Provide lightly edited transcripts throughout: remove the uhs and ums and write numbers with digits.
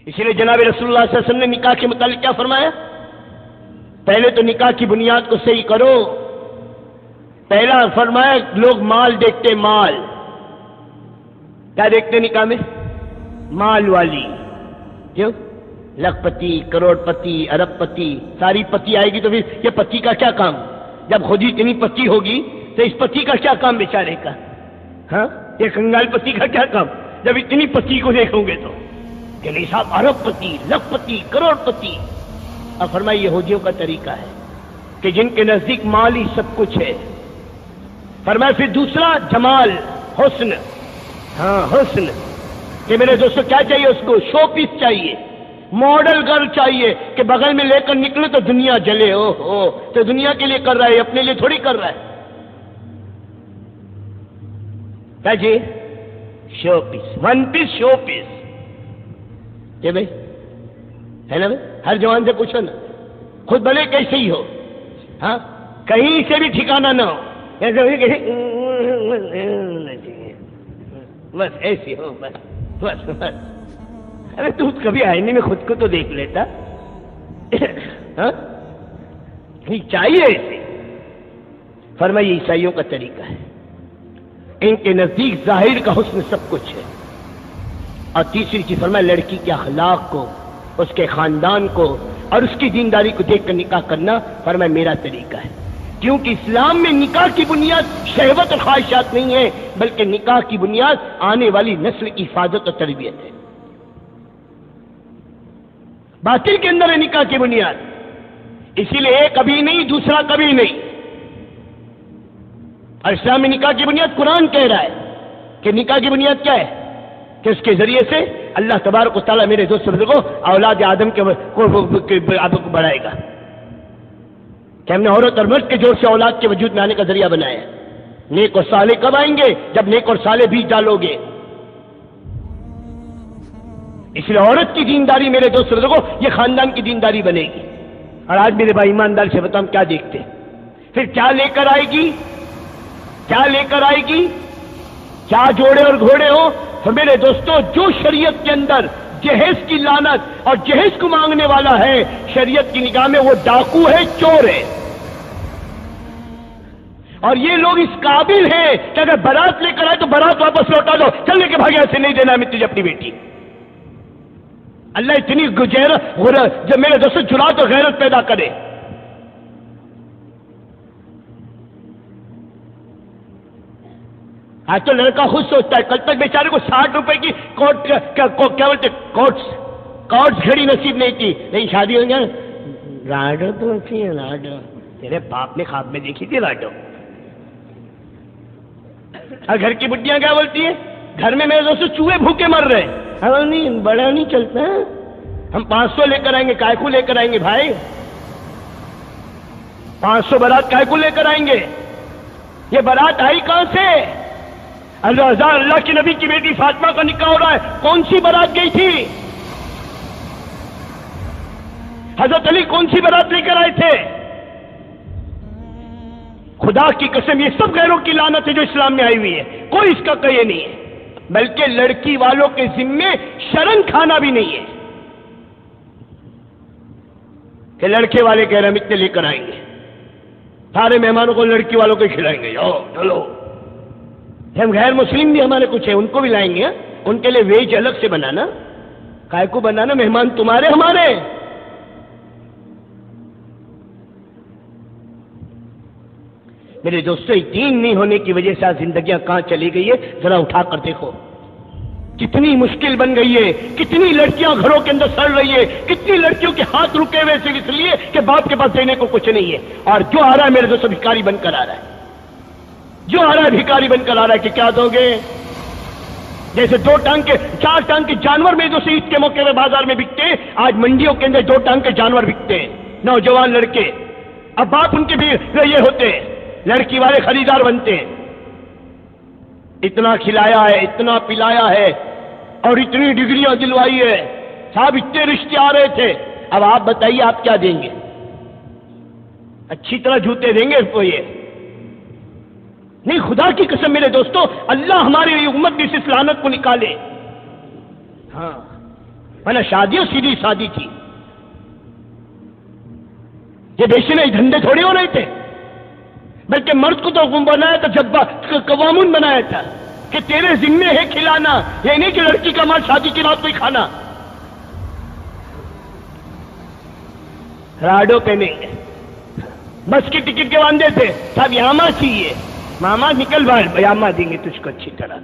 اسی لیے جناب رسول اللہ صلی اللہ علیہ وسلم نے نکاح کے متعلق کیا فرمایا؟ پہلے تو نکاح کی بنیاد کو صحیح کرو. پہلا فرمایا لوگ مال دیکھتے، مال کیا دیکھتے نکاح میں؟ مال والی. کیوں؟ لاکھ پتی، کروڑ پتی، ارب پتی، ساری پتی آئے گی تو پھر یہ پتی کا کیا کام؟ جب خود ہی اتنی پتی ہوگی تو اس پتی کا کیا کام بیچارے کا؟ ہاں، یہ کنگال پتی کا کیا کام جب اتنی پتی کو دیکھوں گے تو؟ کہ نہیں صاحب، ارب پتی، لاکھ پتی، کروڑ پتی. اب فرمایا یہودیوں کا طریقہ ہے کہ جن کے نزدیک مال ہی سب کچھ ہے. فرمایا پھر دوسرا جمال، حسن. ہاں حسن، کہ میرے دوستو کیا چاہیے اس کو؟ شو پیس چاہیے، ماڈل گرل چاہیے کہ بغل میں لے کر نکلے تو دنیا جلے. او ہو، تو دنیا کے لیے کر رہا ہے، اپنے لیے تھوڑی کر رہا ہے. کیا جی؟ شو پیس، ون پیس شو پیس. کہ بھائی ہے نا بھائی، ہر جوان سے پوچھو نا، خود بھلے کیسے ہی ہو، ہاں کہیں سے بھی ٹھکانا نہ ہو، بس ایسی ہو، بس بس بس. ارے تو کبھی آئینے میں خود کو تو دیکھ لیتا. ہاں چاہیے ایسے. فرمایا عیسائیوں کا طریقہ ہے، ان کے نزدیک ظاہر کا حسن سب کچھ ہے. اور تیسری چیز فرمایا لڑکی کے اخلاق کو، اس کے خاندان کو اور اس کی دینداری کو دیکھ کر نکاح کرنا. فرمایا میرا طریقہ ہے، کیونکہ اسلام میں نکاح کی بنیاد شہوت اور خواہشات نہیں ہے، بلکہ نکاح کی بنیاد آنے والی نسل کی حفاظت اور تربیت ہے. باطل کے اندر ہے نکاح کی بنیاد. اسی لیے ایک کبھی نہیں، دوسرا کبھی نہیں. اور اسلام میں نکاح کی بنیاد قرآن کہہ رہا ہے کہ نکاح کی بنیاد کیا ہے؟ کہ اس کے ذریعے سے اللہ تبارک و تعالیٰ میرے دوست کو اولاد آدم کو بڑھائے گا. کہ ہم نے عورت اور مرد کے جوڑ سے اولاد کے وجود میں آنے کا ذریعہ بنایا ہے. نیک اور صالح کب آئیں گے؟ جب نیک اور صالح بیج ڈالو گے. اس لیے عورت کی دینداری میرے دوست کو یہ خاندان کی دینداری بنے گی. اور آج میرے بھائی ایماندار سے بتاؤں کیا دیکھتے ہیں؟ پھر کیا لے کر آئے گی؟ کیا لے کر آئے گی؟ کیا جوڑے اور گھوڑے ہو؟ تو میرے دوستو جو شریعت کے اندر جہیز کی لعنت اور جہیز کو مانگنے والا ہے، شریعت کی نگاہ میں وہ ڈاکو ہے، چور ہے. اور یہ لوگ اس قابل ہیں کہ اگر بارات لے کر آئے تو بارات واپس لوٹا دو، چلنے کے بھاگے سے نہیں دینا میں تجھے اپنی بیٹی. اللہ اتنی جب میرے دوستو جرات اور غیرت پیدا کرے. آج تو لڑکا خود سوچتا ہے، کل تک بیچارے کو 60 روپے کی کیا بولتے کوٹس گھڑی نصیب نہیں تھی، نہیں شادی ہو گیا راڈو تو اچھی ہے، راڈو تیرے باپ نے خواب میں دیکھی تھی راڈو. اور گھر کی بڈیاں کیا بولتی ہیں؟ گھر میں میرے دوستوں چوہے بھوکے مر رہے ہیں، نہیں بڑا نہیں چلتا، ہم 500 لے کر آئیں گے. کائے کو لے کر آئیں گے بھائی؟ 500 بارات کائے کو لے کر آئیں گے؟ یہ بارات آئی کہاں سے؟ اللہ کے نبی کی بیٹی فاطمہ کا نکاح ہو رہا ہے، کون سی بارات گئی تھی؟ حضرت علی کون سی بارات لے کر آئے تھے؟ خدا کی قسم یہ سب غیروں کی لعنت ہے جو اسلام میں آئی ہوئی ہے، کوئی اس کا یہ نہیں ہے. بلکہ لڑکی والوں کے ذمے شرن کھانا بھی نہیں ہے کہ لڑکے والے کہہ رہے ہم اتنے لے کر آئیں گے، سارے مہمانوں کو لڑکی والوں کو کھلائیں گے. چلو ہم غیر مسلم بھی ہمارے کچھ ہیں، ان کو بھی لائیں گے، ان کے لیے ویج الگ سے بنانا، کائے کو بنانا، مہمان تمہارے ہمارے. میرے دوستو دین نہیں ہونے کی وجہ سے زندگیاں کہاں چلی گئی ہے، ذرا اٹھا کر دیکھو. کتنی مشکل بن گئی ہے، کتنی لڑکیاں گھروں کے اندر سڑ رہی ہے، کتنی لڑکیوں کے ہاتھ رکے ہوئے صرف اس لیے کہ باپ کے پاس دینے کو کچھ نہیں ہے. اور جو آ رہا ہے میرے دوستو بھکاری بن کر آ رہا ہے، جو آ رہا ہے بھکاری بن کر آ رہا ہے. کہ کیا دو گے؟ جیسے 2 ٹانگ کے 4 ٹانگ کے جانور میں جو عید کے موقع پہ بازار میں بکتے ہیں، آج منڈیوں کے اندر 2 ٹانگ کے جانور بکتے ہیں. نوجوان لڑکے، اب باپ ان کے بھی یہ ہوتے ہیں، لڑکی والے خریدار بنتے ہیں. اتنا کھلایا ہے، اتنا پلایا ہے اور اتنی ڈگریاں دلوائی ہے، صاحب اتنے رشتے آ رہے تھے. اب آپ بتائیے آپ کیا دیں گے؟ اچھی طرح جوتے دیں گے اس کو؟ یہ نہیں. خدا کی قسم میرے دوستو، اللہ ہماری امت کی اس لعنت کو نکالے. ہاں ورنہ شادیوں سیدھی سادی تھی. یہ بیشنئی دھندے تھوڑے ہو رہے تھے، بلکہ مرد کو تو بنایا تھا، جب قوامون بنایا تھا کہ تیرے ذمے ہے کھلانا، یہ نہیں کہ لڑکی کا مال شادی کی رات کو ہی کھانا. راڈو پہنیں گے، بس کی ٹکٹ کے باندھے تھے، صاحب یاما چاہیے، ماما نکل باہر، یاما دیں گے تجھ کو اچھی طرح.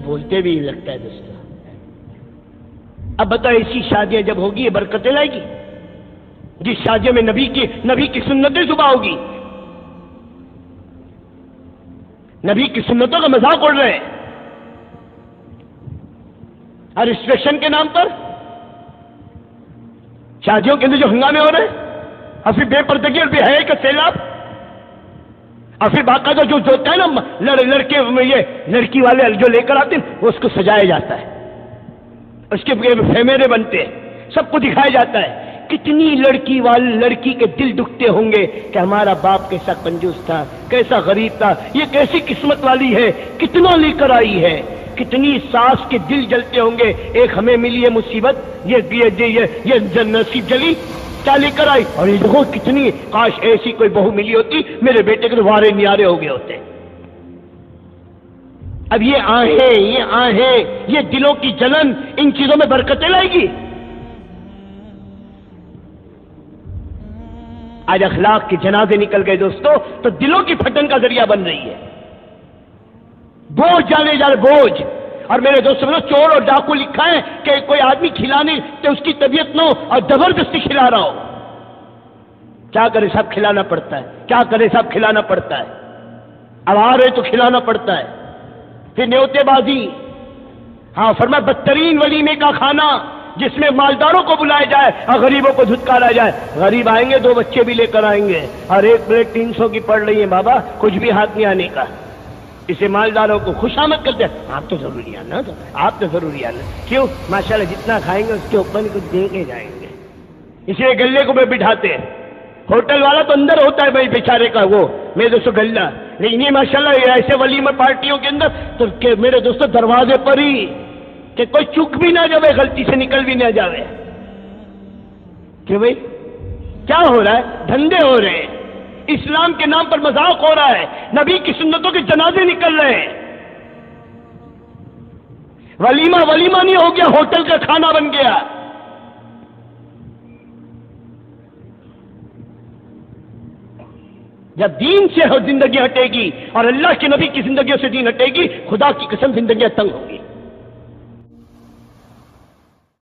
بولتے بھی لگتا ہے دوستوں. اب بتاؤ ایسی شادیاں جب ہوگی یہ برکتیں لائے گی؟ جس شادیوں میں نبی کی سنتیں صبح ہوگی، نبی کی سنتوں کا مذاق اڑ رہے ہیں اور رجسٹریشن کے نام پر شادیوں کے اندر جو ہنگامے ہو رہے ہیں، اور پھر بے پردگی اور بے حیائی کا سیلاب، اور پھر باقاعدہ جو ہوتا ہے نا لڑکے، یہ لڑکی والے جو لے کر آتے ہیں وہ اس کو سجایا جاتا ہے، اس کے فیمیرے بنتے ہیں، سب کو دکھایا جاتا ہے. کتنی لڑکی کے دل دکھتے ہوں گے کہ ہمارا باپ کیسا کنجوس تھا، کیسا غریب تھا، یہ کیسی قسمت والی ہے، کتنا لے کر آئی ہے. کتنی ساس کے دل جلتے ہوں گے، ایک ہمیں ملی ہے مصیبت، یہ نصیب جلی، کیا لے کر آئی، اور یہ دیکھو کتنی، کاش ایسی کوئی بہو ملی ہوتی، میرے بیٹے کے تو وارے نیارے ہو گئے ہوتے. اب یہ آہیں، یہ دلوں کی جلن ان چیزوں میں برکتیں لائے گی. آج اخلاق کے جنازے نکل گئے دوستو تو دلوں کی پھٹن کا ذریعہ بن رہی ہے. بوجھ جانے جا رہے بوجھ. اور میرے دوستوں میں چور اور ڈاکو لکھا ہے کہ کوئی آدمی کھلانے تو اس کی طبیعت نہ ہو اور زبردستی کھلا رہا ہو. کیا کرے صاحب، کھلانا پڑتا ہے. کیا کرے صاحب، کھلانا پڑتا ہے. اب آ رہے تو کھلانا پڑتا ہے. پھر نیوتے بازی، ہاں فرمایا بدترین ولیمے کا کھانا جس میں مالداروں کو بلایا جائے اور غریبوں کو دھتکارا جائے. غریب آئیں گے، 2 بچے بھی لے کر آئیں گے، اور 1 پلیٹ 300 کی پڑ رہی ہے، بابا کچھ بھی ہاتھ نہیں آنے کا. اسے مالداروں کو خوش آمد کرتے ہیں، آپ تو ضروری آنا، آپ تو ضروری آنا. کیوں؟ ماشاءاللہ جتنا کھائیں گے اس کے اوپر کچھ دے کے جائیں گے. اس لیے گلے کو بٹھاتے ہیں. ہوٹل والا تو اندر ہوتا ہے بھائی بیچارے کا، وہ میرے دوستوں گلہ، لیکن یہ ماشاءاللہ ایسے ولیمہ پارٹیوں کے اندر تو میرے دوستوں دروازے پر ہی کہ کوئی چک بھی نہ جائے، غلطی سے نکل بھی نہ جائے. کہ بھائی کیا ہو رہا ہے؟ دھندے ہو رہے ہیں، اسلام کے نام پر مذاق ہو رہا ہے، نبی کی سنتوں کے جنازے نکل رہے ہیں. ولیمہ نہیں ہو گیا، ہوٹل کا کھانا بن گیا. جب دین سے زندگی ہٹے گی اور اللہ کے نبی کی زندگیوں سے دین ہٹے گی، خدا کی قسم زندگیاں تنگ ہوں گی.